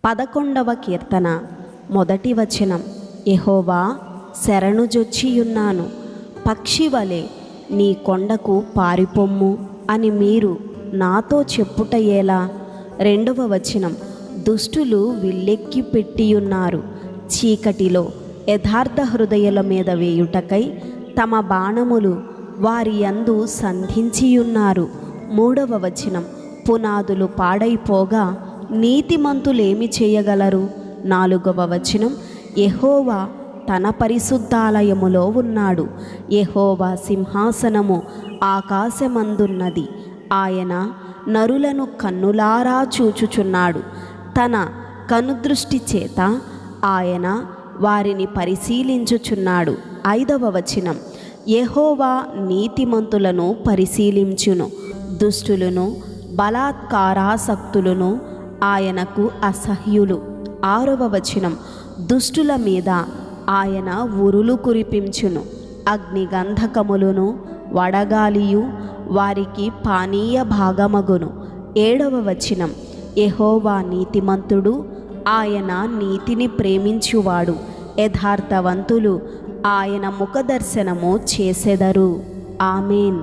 11వ కీర్తన మొదటి వచనం. యెహోవా శరణుజొచ్చియున్నాను, పక్షివలె నీ కొండకు పారిపొమ్ము అని మీరు నాతో చెప్పుట ఎలా? 2వ వచనం. దుష్టులు విల్లెక్కి పెట్టియున్నారు, చీకటిలో యథార్థ హృదయుల మీద వేయుటకై తమ బాణములు వారి యందు సంధించియున్నారు. 3వ వచనం. పునాదులు పాడైపోగా నీతిమంతులేమి చేయగలరు? 4వ వచనం. యెహోవా తన పరిశుద్ధాలయములో ఉన్నాడు, యెహోవా సింహాసనము ఆకాశమందున్నది. ఆయన నరులను కన్నులారా చూచుచున్నాడు, తన కనుదృష్టి చేత ఆయన వారిని పరిశీలించుచున్నాడు. 5వ వచనం. యెహోవా నీతిమంతులను పరిశీలించును, దుష్టులను బలాత్కారాసక్తులను ఆయనకు అసహ్యులు. 6వ వచనం. దుష్టుల మీద ఆయన ఉరులు కురిపించును, అగ్నిగంధకములను వడగాలియు వారికి పానీయ భాగమగును. 7వ వచనం. యెహోవా నీతిమంతుడు, ఆయన నీతిని ప్రేమించువాడు, యథార్థవంతులు ఆయన ముఖదర్శనము చేసెదరు. ఆమేన్.